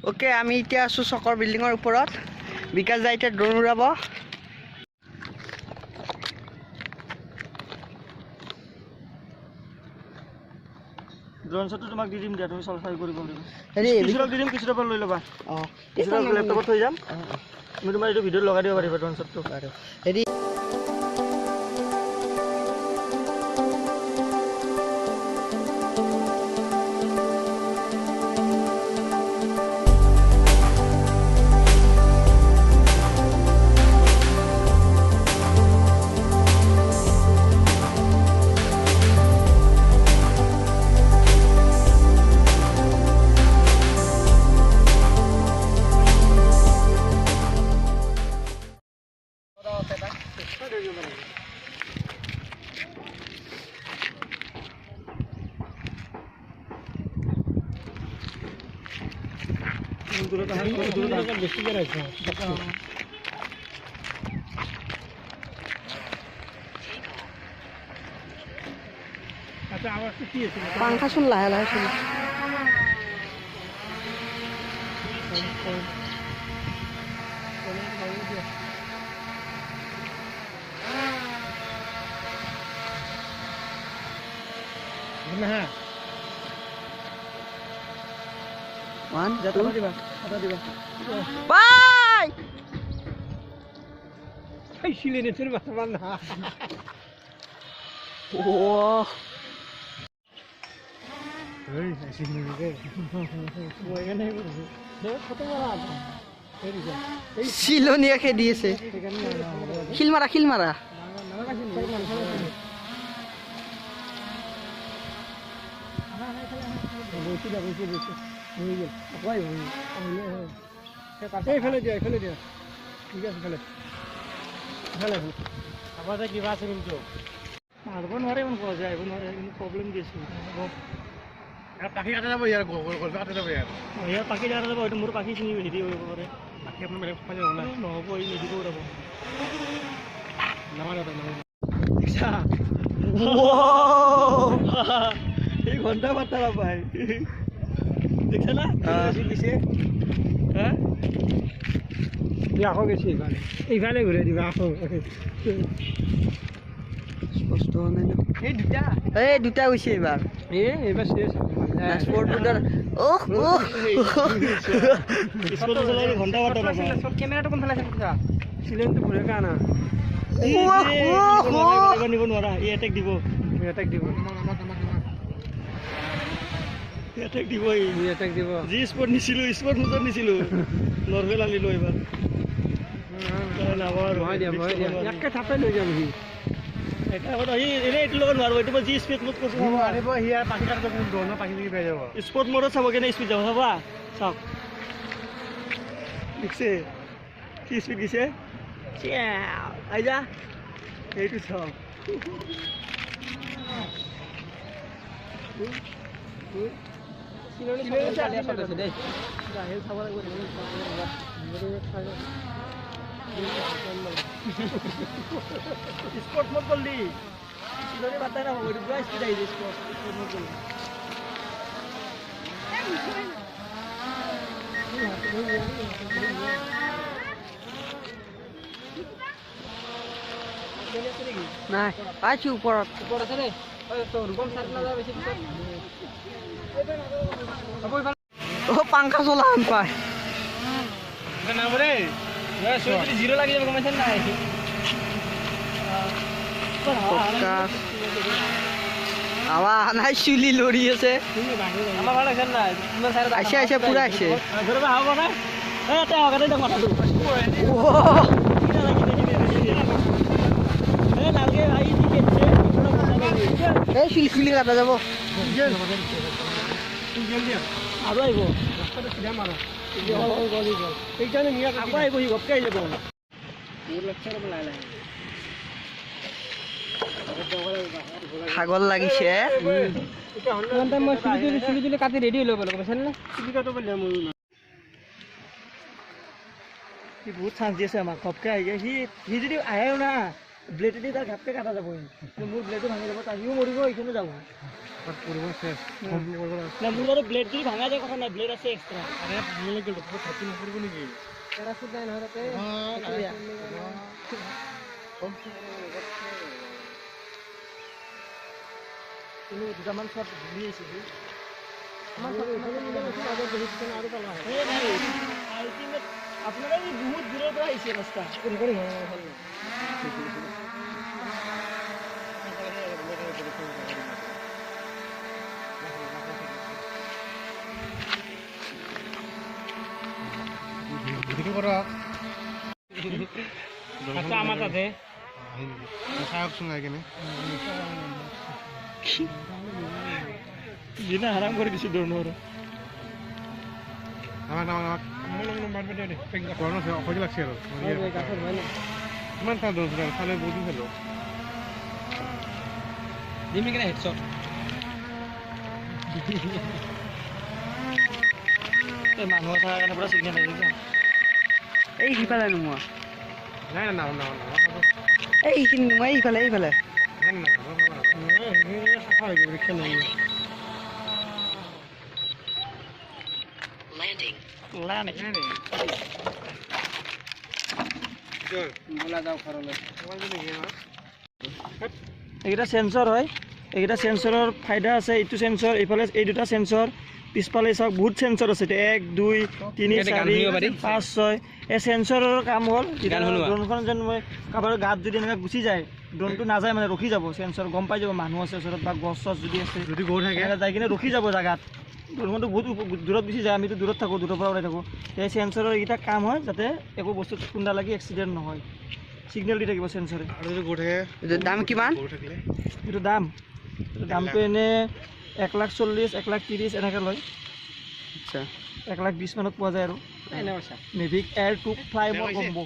Okay আমি এতিয়া আছো চকৰ বিল্ডিঙৰ ওপৰত বিকাশ যাই এতিয়া ড্ৰোন উৰাব ড্ৰোন শ্বটটো তোমাক দি দিম দিয়া তুমি চাই কৰিব লাগিব হেৰি কিছুটা দি দিম কিছুটা পৰা লৈ ল'বা কিছুটা লেপটপত থৈ যাম তুমি তোমাৰ এইটো ভিডিঅ'ত লগাই দিব পাৰিবা ড্ৰোন শ্বটটো হেৰি পাংখা চোন লাহে লাহে চোন One, two, bye. Hey, sila ni sila masaman na. Wow. Hey, sila ni ke. Wah, kan ni. Deh, foto mana? Silonia ke dia se. Khil mara. ফেলে দিয়া ঠিক আছে ফেলে আবার কিবা আছে কিন্তু মারব নোৱাৰে মন কোৱা যায় নোৱাৰে কিন্তু প্ৰব্লেম দিছে পাখি কাটা যাব ইয়াৰ গল কাটা যাব ইয়াৰ পাখি কাটা যাব এইটো মোৰ পাখি চিনি হেৰি কৰিব পাৰে পাখি আপুনি বেলেগ পালে হ'ল নহ'ব এই নিদিব ৰব নামাৰে আচ্ছা এই ঘন্টা বাৰ্তা পাই দেখছ না দিছে হ্যাঁ আকৌ গেছি এইফালে ঘূৰাই দিবা আকৌ স্পষ্ট হোৱা নাই এই দুটা গৈছে এইবাৰ এইবাৰ শেষ স্পৰ্ট বুটাৰ ঘন্টা বাৰ্তা নাপায় কেমেৰাটো কোনফালে আছে কথা চিলেনটো ঘূৰে কা না নিব নোৱাৰা ই এটেক দিব যি স্পট নিছিলো স্পট মুজত নিছিলো নৰ্মেল আনিলো এবাৰ একে থাপে লৈ যাম সি এইটো লগত নোৱাৰিব এইটো মই যি স্পীড মোড কৈছো আনিব সি আৰু পাখি কাটিব ধৰণৰ পাখি লাগি পাই যাব স্পট মোডত চাব কেনে স্পীড যাব চাবা চাওক দেখিছে কি স্পীড দিছে আই যা এইটো চাওক স্পট মোড করলি সিলরে বাতায় না হবে পুরো স্পিড আইছে স্পট মোড করলি নাই পাইছো ওপৰত আছে রে তো রুকম সাত না যাবে বেশি পিছত পাংখা চলা আন পায় না বরে জিরো লাগি যাবে কমাইছেন না হাৱা নাই চুলি লৰি আছে আমাৰ ভালো লাগছে না তোমাৰ সাইড আইছে পুৰা আইছে ধরবে হাওয়া না এই তে হাওয়া দেখ মাথাটো এই লালকে ভাই দিকেছে এই চুলি কাটা যাব আৰু আহিব ৰাস্তাটো চিধা মাৰা এইকাৰণে নিয়া আকৌ আহিব সি ঘপকে আহি যাব মোৰ লেকচাৰ বলাই লাগে ভাগৰ লাগিছে মই চুলি দিলে কাটি ৰেডি হৈ ল'ব লাগিব বুজিছেনে না চুলি কাটো বুলি মোৰ সি বহুত চান্স দি আছে আমাক ঘপকে আহি সি যদি আহেও না ব্লেডেদি তাৰ ঘাপকে কাটা যাব মোৰ ব্লেডটো ভাঙি যাব তাহিও মৰিব এইখনো যাব না মোৰ আৰু ব্লেড যদি ভাঙা যায় কথা নাই ব্লেড আছে এক্সট্ৰা আৰে ভাঙিলে গ'ল তো থাকি নকৰিব নেকি পেৰাচুট নাই নহয় তাতে কিন্তু দুটামান চব ঘূৰি আছে আমাৰ আৰু পালা আপোনালোকে বহুত দূৰৰ পৰা আহিছে ৰাস্তা আমাৰ তাতে দিনা হাৰাম কৰি দিছো ধৰণৰ মানুহ থকাৰ কাৰণে পুৰা চিগনেল এই সিফালে নোমোৱা এই এইখিনি নোমোৱা এইফালে এইফালে এইকেইটা সেন্সৰ হয় এইকেইটা সেন্সৰৰ ফাইদা আছে এইটো সেন্সৰ এইফালে এই দুটা সেন্সৰ পিছফালে চাওক বহুত সেন্সৰ আছে 1 2 3 4 5 6 এই সেন্সৰৰ কাম হ'ল ড্ৰোনখন যেন মই কাৰোবাৰ গাত যদি এনেকৈ গুচি যায় ড্ৰোনটো নাযায় মানে ৰখি যাব সেন্সৰ গম পাই যাব মানুহ আছে ওচৰত বা গছ চছ যদি আছে যদি গৈ থাকে যাই কিনে ৰখি যাব জেগাত ড্ৰোনখনটো বহুত দূৰত গুচি যায় আমিতো দূৰত থাকোঁ দূৰৰ পৰা ওলাই থাকোঁ এই সেন্সৰৰ এইকেইটা কাম হয় যাতে একো বস্তু খুন্দা লাগি এক্সিডেণ্ট নহয় সিগনেল দি থাকিব সেন্সৰে আৰু যদি গৈ থাকে দাম কিমান এইটো দামটো এনে 1,40,000 1,30,000 এনেকৈ লয় আচ্ছা 1,20,000 মানত পোৱা যায় আৰু মেভিক এয়াৰ 2 ফ্লাই মোৰ কম্বো